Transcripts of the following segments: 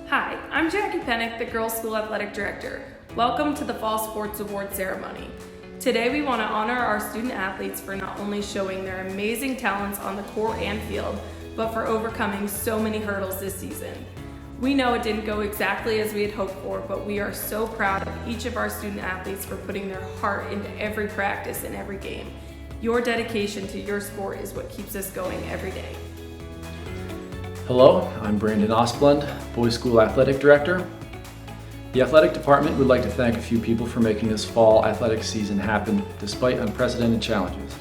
Hi, I'm Jackie Pennick, the Girls School Athletic Director. Welcome to the Fall Sports Award Ceremony. Today we want to honor our student athletes for not only showing their amazing talents on the court and field, but for overcoming so many hurdles this season. We know it didn't go exactly as we had hoped for, but we are so proud of each of our student athletes for putting their heart into every practice and every game. Your dedication to your sport is what keeps us going every day. Hello, I'm Brandon Osplund, Boys School Athletic Director. The athletic department would like to thank a few people for making this fall athletic season happen despite unprecedented challenges.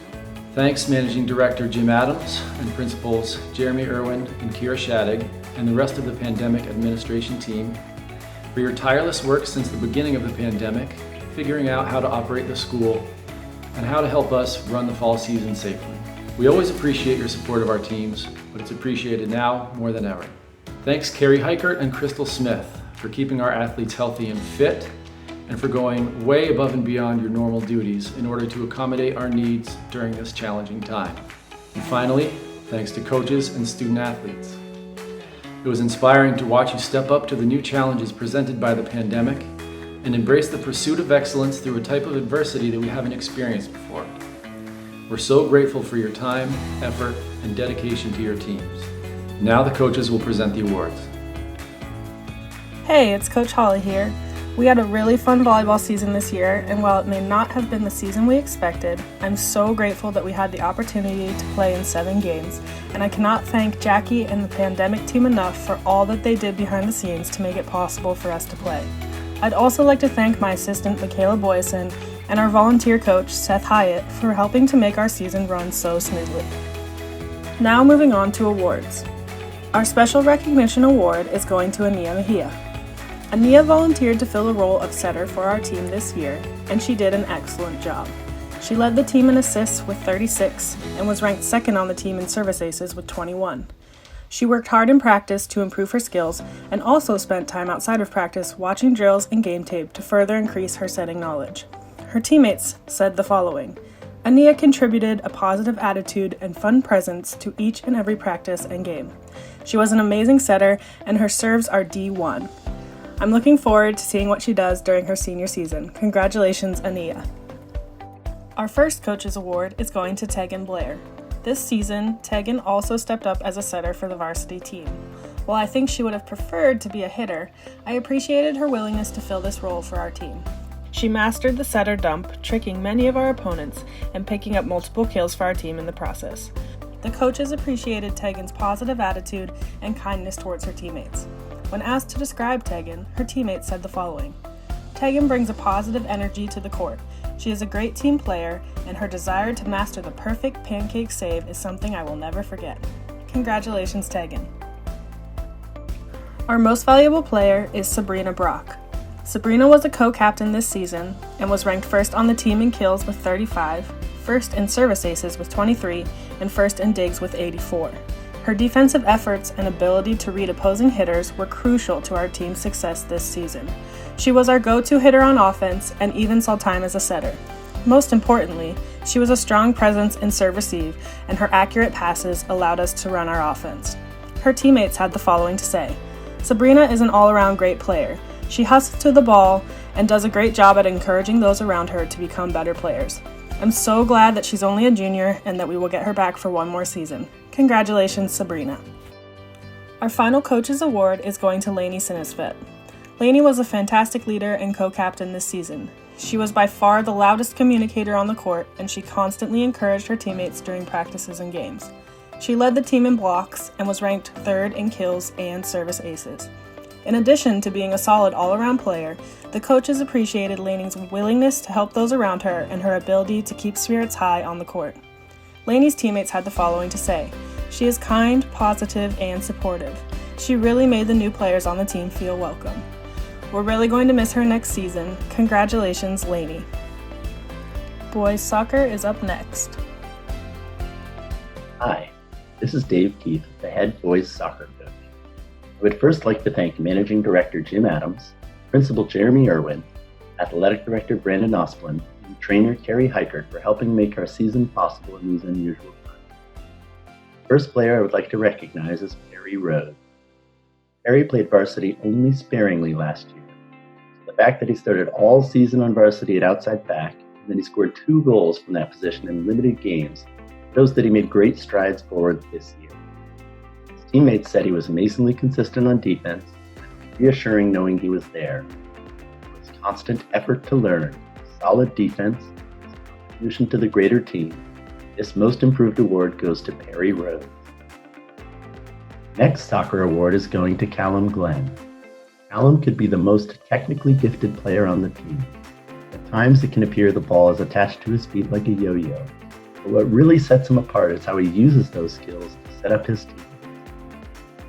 Thanks Managing Director Jim Adams and Principals Jeremy Irwin and Kira Shadig and the rest of the pandemic administration team for your tireless work since the beginning of the pandemic, figuring out how to operate the school and how to help us run the fall season safely. We always appreciate your support of our teams, but it's appreciated now more than ever. Thanks Carrie Heichert and Crystal Smith for keeping our athletes healthy and fit, and for going way above and beyond your normal duties in order to accommodate our needs during this challenging time. And finally, thanks to coaches and student athletes. It was inspiring to watch you step up to the new challenges presented by the pandemic and embrace the pursuit of excellence through a type of adversity that we haven't experienced before. We're so grateful for your time, effort, and dedication to your teams. Now the coaches will present the awards. Hey, it's Coach Holly here. We had a really fun volleyball season this year, and while it may not have been the season we expected, I'm so grateful that we had the opportunity to play in 7 games, and I cannot thank Jackie and the pandemic team enough for all that they did behind the scenes to make it possible for us to play. I'd also like to thank my assistant Michaela Boyson and our volunteer coach Seth Hyatt for helping to make our season run so smoothly. Now moving on to awards. Our special recognition award is going to Ania Mejia. Ania volunteered to fill the role of setter for our team this year, and she did an excellent job. She led the team in assists with 36 and was ranked second on the team in service aces with 21. She worked hard in practice to improve her skills and also spent time outside of practice watching drills and game tape to further increase her setting knowledge. Her teammates said the following: Ania contributed a positive attitude and fun presence to each and every practice and game. She was an amazing setter and her serves are D1. I'm looking forward to seeing what she does during her senior season. Congratulations, Ania. Our first coach's award is going to Tegan Blair. This season, Tegan also stepped up as a setter for the varsity team. While I think she would have preferred to be a hitter, I appreciated her willingness to fill this role for our team. She mastered the setter dump, tricking many of our opponents and picking up multiple kills for our team in the process. The coaches appreciated Tegan's positive attitude and kindness towards her teammates. When asked to describe Tegan, her teammates said the following: Tegan brings a positive energy to the court. She is a great team player, and her desire to master the perfect pancake save is something I will never forget. Congratulations, Tegan. Our most valuable player is Sabrina Brock. Sabrina was a co-captain this season and was ranked first on the team in kills with 35, first in service aces with 23, and first in digs with 84. Her defensive efforts and ability to read opposing hitters were crucial to our team's success this season. She was our go-to hitter on offense and even saw time as a setter. Most importantly, she was a strong presence in serve-receive, and her accurate passes allowed us to run our offense. Her teammates had the following to say: Sabrina is an all-around great player. She hustles to the ball and does a great job at encouraging those around her to become better players. I'm so glad that she's only a junior and that we will get her back for one more season. Congratulations, Sabrina. Our final coach's award is going to Lainey Sinisvet. Lainey was a fantastic leader and co-captain this season. She was by far the loudest communicator on the court, and she constantly encouraged her teammates during practices and games. She led the team in blocks and was ranked third in kills and service aces. In addition to being a solid all-around player, the coaches appreciated Lainey's willingness to help those around her and her ability to keep spirits high on the court. Lainey's teammates had the following to say: She is kind, positive, and supportive. She really made the new players on the team feel welcome. We're really going to miss her next season. Congratulations, Lainey. Boys soccer is up next. Hi, this is Dave Keith, the head boys soccer coach. I would first like to thank Managing Director Jim Adams, Principal Jeremy Irwin, Athletic Director Brandon Osplund, and Trainer Carrie Heichert for helping make our season possible in these unusual times. First player I would like to recognize is Perry Rhodes. Perry played varsity only sparingly last year. The fact that he started all season on varsity at outside back, and then he scored 2 goals from that position in limited games, shows that he made great strides forward this year. His teammates said he was amazingly consistent on defense, and reassuring knowing he was there. His constant effort to learn, solid defense, his contribution to the greater team, this Most Improved award goes to Perry Rhodes. Next soccer award is going to Callum Glenn. Callum could be the most technically gifted player on the team. At times it can appear the ball is attached to his feet like a yo-yo, but what really sets him apart is how he uses those skills to set up his team.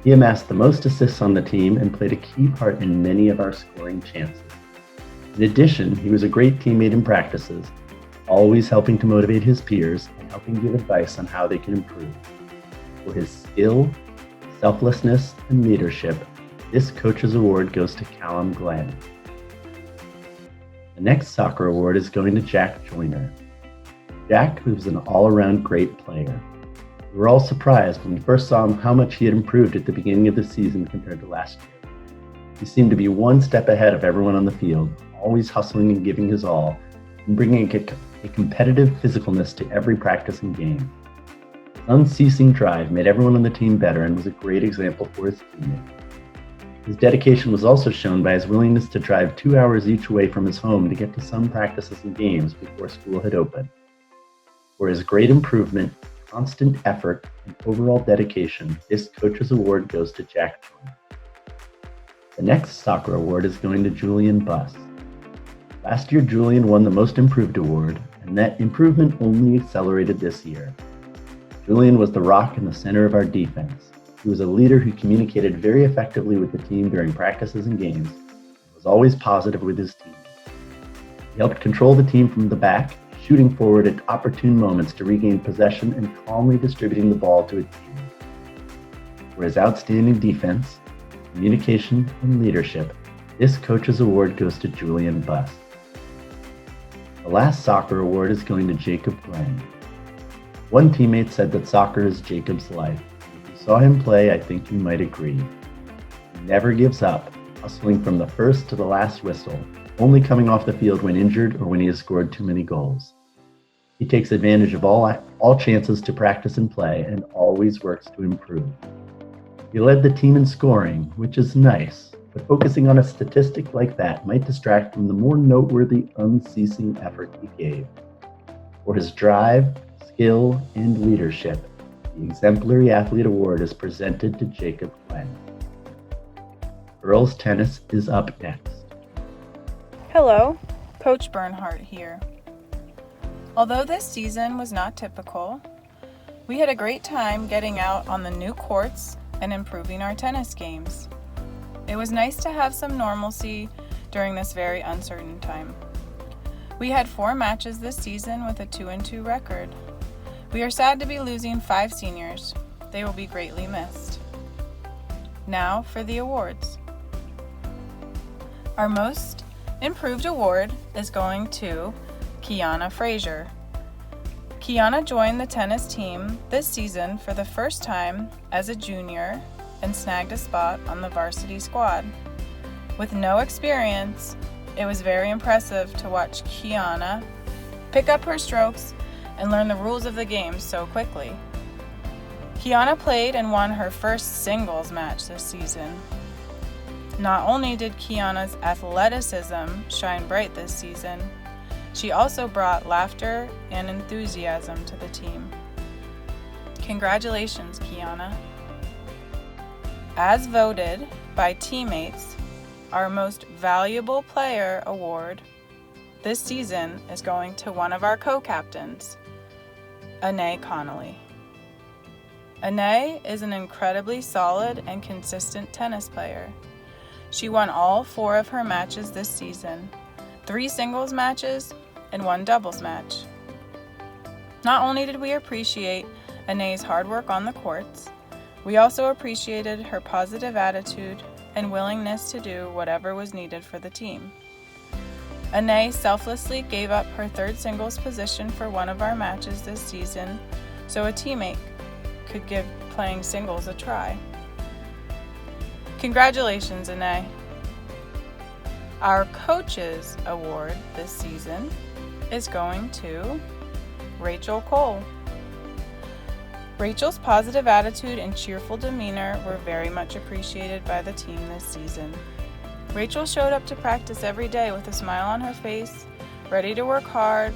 He amassed the most assists on the team and played a key part in many of our scoring chances. In addition, he was a great teammate in practices, always helping to motivate his peers and helping give advice on how they can improve. For his skill, selflessness, and leadership, this Coach's Award goes to Callum Glenn. The next soccer award is going to Jack Joyner. Jack was an all-around great player. We were all surprised when we first saw him how much he had improved at the beginning of the season compared to last year. He seemed to be one step ahead of everyone on the field, always hustling and giving his all, and bringing a competitive physicalness to every practice and game. His unceasing drive made everyone on the team better and was a great example for his teammates. His dedication was also shown by his willingness to drive 2 hours each way from his home to get to some practices and games before school had opened. For his great improvement, constant effort, and overall dedication, this Coach's Award goes to Jack Joyner. The next soccer award is going to Julian Buss. Last year, Julian won the Most Improved award, and that improvement only accelerated this year. Julian was the rock in the center of our defense. He was a leader who communicated very effectively with the team during practices and games, and was always positive with his team. He helped control the team from the back, shooting forward at opportune moments to regain possession and calmly distributing the ball to his team. For his outstanding defense, communication, and leadership, this Coach's Award goes to Julian Buss. The last soccer award is going to Jacob Glenn. One teammate said that soccer is Jacob's life. If you saw him play, I think you might agree. He never gives up, hustling from the first to the last whistle, only coming off the field when injured or when he has scored too many goals. He takes advantage of all chances to practice and play and always works to improve. He led the team in scoring, which is nice, but focusing on a statistic like that might distract from the more noteworthy, unceasing effort he gave. For his drive, skill, and leadership, the Exemplary Athlete Award is presented to Jacob Glenn. Girls tennis is up next. Hello, Coach Bernhardt here. Although this season was not typical, we had a great time getting out on the new courts and improving our tennis games. It was nice to have some normalcy during this very uncertain time. We had 4 matches this season with a 2-2 record. We are sad to be losing 5 seniors. They will be greatly missed. Now for the awards. Our Most Improved award is going to Kiana Frazier. Kiana joined the tennis team this season for the first time as a junior and snagged a spot on the varsity squad. With no experience, it was very impressive to watch Kiana pick up her strokes and learn the rules of the game so quickly. Kiana played and won her first singles match this season. Not only did Kiana's athleticism shine bright this season, she also brought laughter and enthusiasm to the team. Congratulations, Kiana. As voted by teammates, our Most Valuable Player award this season is going to one of our co-captains, Anae Connolly. Anae is an incredibly solid and consistent tennis player. She won all 4 of her matches this season, 3 singles matches and 1 doubles match. Not only did we appreciate Anae's hard work on the courts, we also appreciated her positive attitude and willingness to do whatever was needed for the team. Anae selflessly gave up her 3rd singles position for one of our matches this season so a teammate could give playing singles a try. Congratulations, Anae. Our Coaches Award this season is going to Rachel Cole. Rachel's positive attitude and cheerful demeanor were very much appreciated by the team this season. Rachel showed up to practice every day with a smile on her face, ready to work hard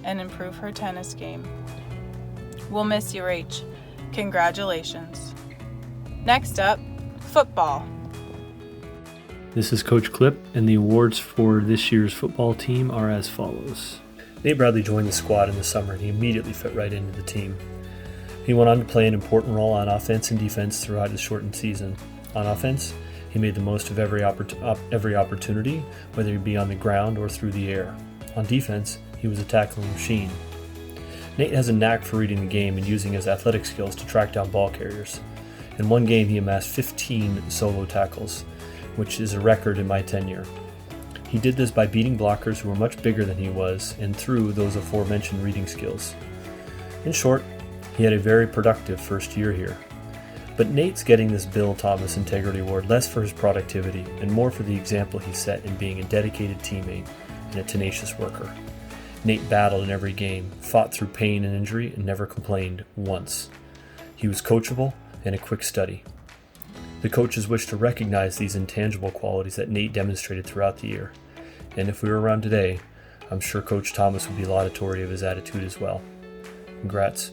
and improve her tennis game. We'll miss you, Rach. Congratulations. Next up, football. This is Coach Clip, and the awards for this year's football team are as follows. Nate Bradley joined the squad in the summer, and he immediately fit right into the team. He went on to play an important role on offense and defense throughout his shortened season. On offense, he made the most of every opportunity, whether he be on the ground or through the air. On defense, he was a tackling machine. Nate has a knack for reading the game and using his athletic skills to track down ball carriers. In one game, he amassed 15 solo tackles, which is a record in my tenure. He did this by beating blockers who were much bigger than he was and through those aforementioned reading skills. In short, he had a very productive first year here. But Nate's getting this Bill Thomas Integrity Award less for his productivity and more for the example he set in being a dedicated teammate and a tenacious worker. Nate battled in every game, fought through pain and injury, and never complained once. He was coachable and a quick study. The coaches wish to recognize these intangible qualities that Nate demonstrated throughout the year. And if we were around today, I'm sure Coach Thomas would be laudatory of his attitude as well. Congrats,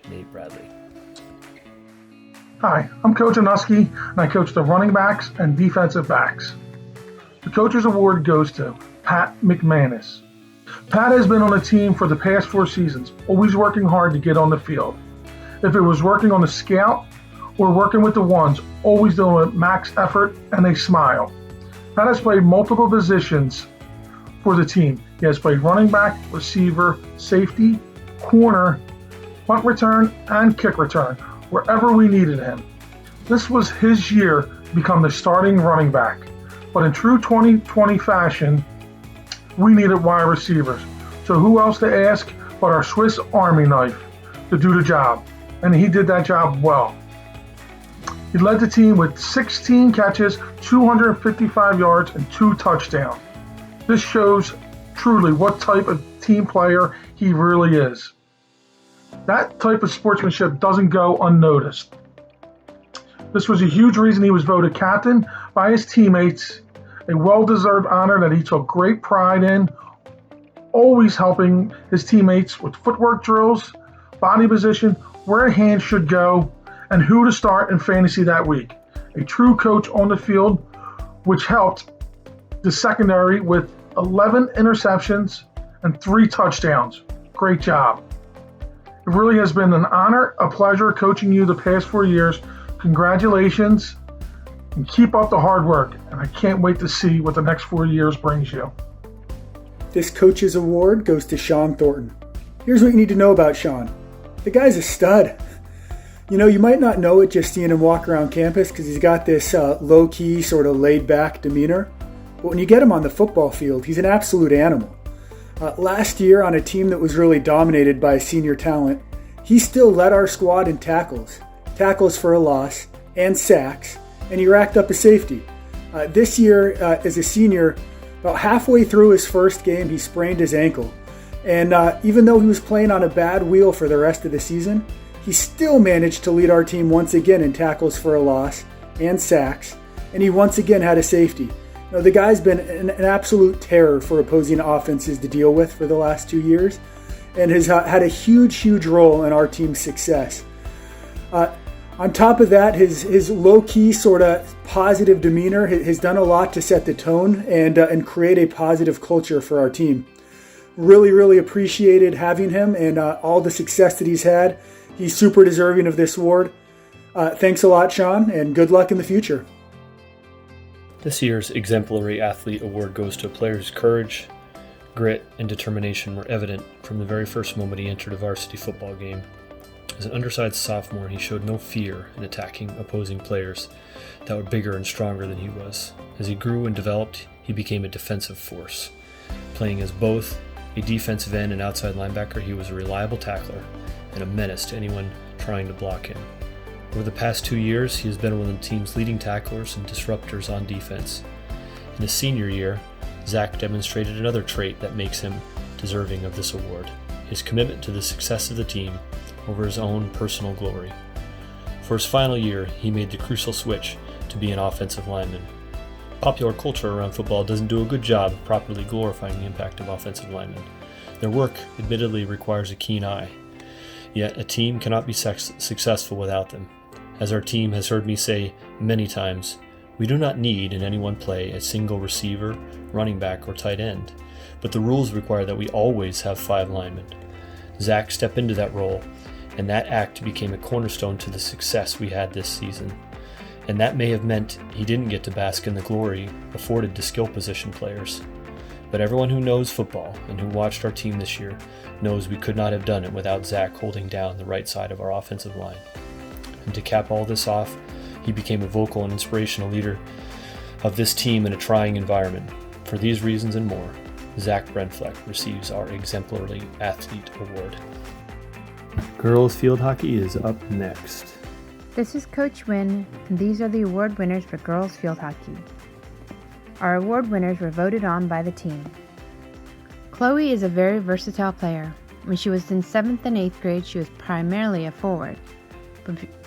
Nate Bradley. Hi, I'm Coach Anuski, and I coach the running backs and defensive backs. The Coaches Award goes to Pat McManus. Pat has been on the team for the past 4 seasons, always working hard to get on the field. If it was working on the scout or working with the ones, always doing a max effort and a smile. Pat has played multiple positions for the team. He has played running back, receiver, safety, corner, punt return, and kick return, wherever we needed him. This was his year to become the starting running back. But in true 2020 fashion, we needed wide receivers. So who else to ask but our Swiss Army knife to do the job? And he did that job well. He led the team with 16 catches, 255 yards, and 2 touchdowns. This shows truly what type of team player he really is. That type of sportsmanship doesn't go unnoticed. This was a huge reason he was voted captain by his teammates, a well-deserved honor that he took great pride in, always helping his teammates with footwork drills, body position, where a hand should go, and who to start in fantasy that week. A true coach on the field, which helped the secondary with 11 interceptions and 3 touchdowns. Great job. It really has been an honor, a pleasure coaching you the past 4 years. Congratulations, and keep up the hard work. And I can't wait to see what the next 4 years brings you. This Coach's Award goes to Sean Thornton. Here's what you need to know about Sean. The guy's a stud. You know, you might not know it just seeing him walk around campus because he's got this low-key, sort of laid-back demeanor. But when you get him on the football field, he's an absolute animal. Last year, on a team that was really dominated by senior talent, he still led our squad in tackles for a loss, and sacks, and he racked up a safety. This year, as a senior, about halfway through his first game, he sprained his ankle. And even though he was playing on a bad wheel for the rest of the season, he still managed to lead our team once again in tackles for a loss and sacks, and he once again had a safety. You know, the guy's been an absolute terror for opposing offenses to deal with for the last 2 years, and has had a huge role in our team's success. On top of that, his low-key sort of positive demeanor has done a lot to set the tone and create a positive culture for our team. Really appreciated having him and all the success that he's had. He's super deserving of this award. Thanks a lot, Sean, and good luck in the future. This year's Exemplary Athlete Award goes to a player whose courage, grit, and determination were evident from the very first moment he entered a varsity football game. As an undersized sophomore, he showed no fear in attacking opposing players that were bigger and stronger than he was. As he grew and developed, he became a defensive force. Playing as both a defensive end and outside linebacker, he was a reliable tackler and a menace to anyone trying to block him. Over the past 2 years, he has been one of the team's leading tacklers and disruptors on defense. In his senior year, Zach demonstrated another trait that makes him deserving of this award: his commitment to the success of the team over his own personal glory. For his final year, he made the crucial switch to be an offensive lineman. Popular culture around football doesn't do a good job of properly glorifying the impact of offensive linemen. Their work admittedly requires a keen eye, yet a team cannot be successful without them. As our team has heard me say many times, we do not need in any one play a single receiver, running back, or tight end, but the rules require that we always have 5 linemen. Zach stepped into that role, and that act became a cornerstone to the success we had this season. And that may have meant he didn't get to bask in the glory afforded to skill position players. But everyone who knows football and who watched our team this year knows we could not have done it without Zach holding down the right side of our offensive line. And to cap all this off, he became a vocal and inspirational leader of this team in a trying environment. For these reasons and more, Zach Brenfleck receives our Exemplary Athlete Award. Girls field hockey is up next. This is Coach Wynn, and these are the award winners for girls field hockey. Our award winners were voted on by the team. Chloe is a very versatile player. When she was in 7th and 8th grade, she was primarily a forward.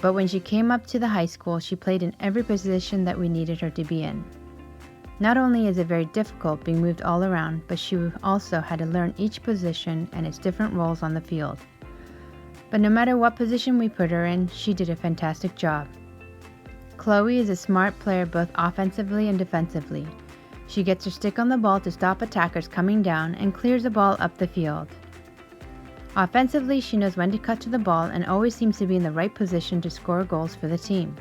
But when she came up to the high school, she played in every position that we needed her to be in. Not only is it very difficult being moved all around, but she also had to learn each position and its different roles on the field. But no matter what position we put her in, she did a fantastic job. Chloe is a smart player both offensively and defensively. She gets her stick on the ball to stop attackers coming down and clears the ball up the field. Offensively, she knows when to cut to the ball and always seems to be in the right position to score goals for the team.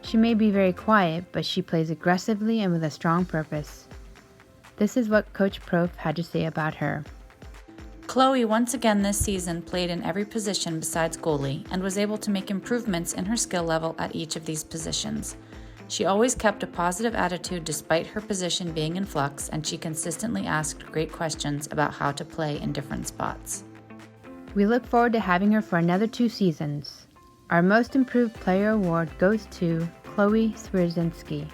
She may be very quiet, but she plays aggressively and with a strong purpose. This is what Coach Prof had to say about her. Chloe once again this season played in every position besides goalie and was able to make improvements in her skill level at each of these positions. She always kept a positive attitude despite her position being in flux, and she consistently asked great questions about how to play in different spots. We look forward to having her for another 2 seasons. Our Most Improved Player Award goes to Chloe Swierczynski.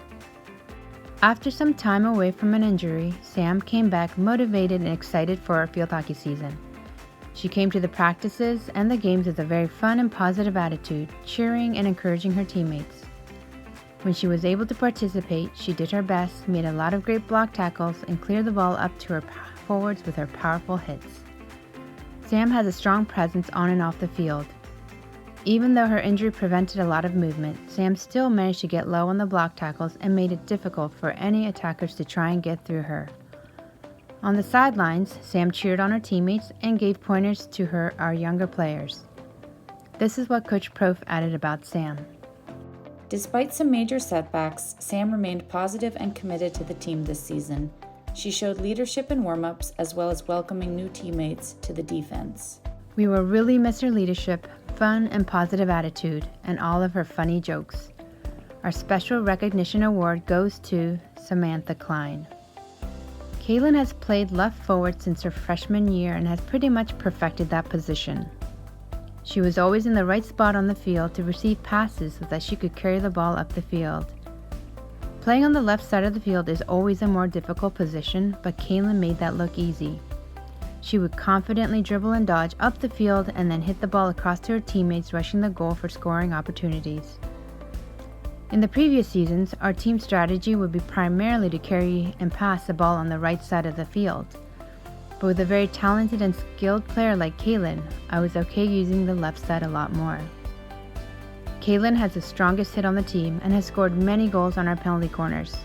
After some time away from an injury, Sam came back motivated and excited for our field hockey season. She came to the practices and the games with a very fun and positive attitude, cheering and encouraging her teammates. When she was able to participate, she did her best, made a lot of great block tackles, and cleared the ball up to her forwards with her powerful hits. Sam has a strong presence on and off the field. Even though her injury prevented a lot of movement, Sam still managed to get low on the block tackles and made it difficult for any attackers to try and get through her. On the sidelines, Sam cheered on her teammates and gave pointers to our younger players. This is what Coach Prof added about Sam. Despite some major setbacks, Sam remained positive and committed to the team this season. She showed leadership in warm-ups as well as welcoming new teammates to the defense. We will really miss her leadership, fun and positive attitude, and all of her funny jokes. Our special recognition award goes to Samantha Klein. Kaylin has played left forward since her freshman year and has pretty much perfected that position. She was always in the right spot on the field to receive passes so that she could carry the ball up the field. Playing on the left side of the field is always a more difficult position, but Kaylin made that look easy. She would confidently dribble and dodge up the field and then hit the ball across to her teammates, rushing the goal for scoring opportunities. In the previous seasons, our team strategy would be primarily to carry and pass the ball on the right side of the field. But with a very talented and skilled player like Kaylin, I was okay using the left side a lot more. Kaylin has the strongest hit on the team and has scored many goals on our penalty corners.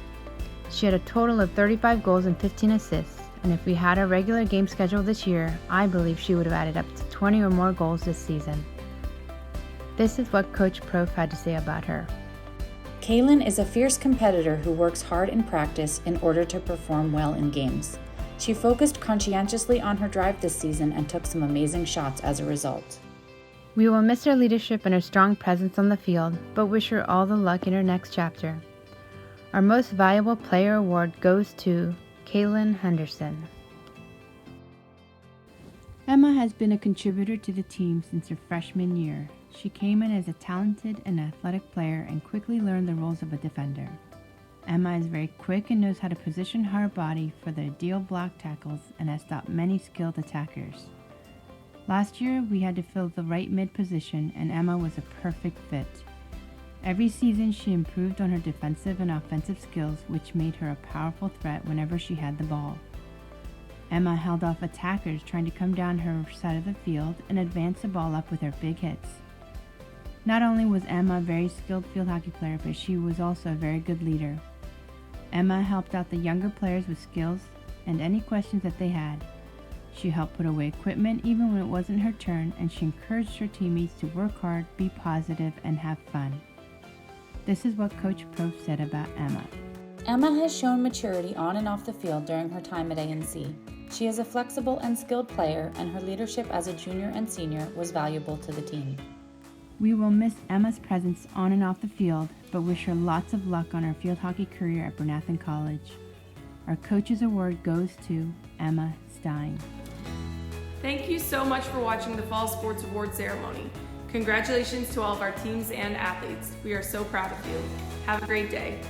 She had a total of 35 goals and 15 assists, and if we had a regular game schedule this year, I believe she would have added up to 20 or more goals this season. This is what Coach Prof had to say about her. Kaylin is a fierce competitor who works hard in practice in order to perform well in games. She focused conscientiously on her drive this season and took some amazing shots as a result. We will miss her leadership and her strong presence on the field, but wish her all the luck in her next chapter. Our Most Valuable Player Award goes to Kaylin Henderson. Emma has been a contributor to the team since her freshman year. She came in as a talented and athletic player and quickly learned the roles of a defender. Emma is very quick and knows how to position her body for the ideal block tackles and has stopped many skilled attackers. Last year, we had to fill the right mid position, and Emma was a perfect fit. Every season, she improved on her defensive and offensive skills, which made her a powerful threat whenever she had the ball. Emma held off attackers trying to come down her side of the field and advanced the ball up with her big hits. Not only was Emma a very skilled field hockey player, but she was also a very good leader. Emma helped out the younger players with skills and any questions that they had. She helped put away equipment even when it wasn't her turn, and she encouraged her teammates to work hard, be positive, and have fun. This is what Coach Prof said about Emma. Emma has shown maturity on and off the field during her time at ANC. She is a flexible and skilled player, and her leadership as a junior and senior was valuable to the team. We will miss Emma's presence on and off the field, but wish her lots of luck on her field hockey career at Bernathen College. Our Coach's Award goes to Emma Stein. Thank you so much for watching the Fall Sports Award ceremony. Congratulations to all of our teams and athletes. We are so proud of you. Have a great day.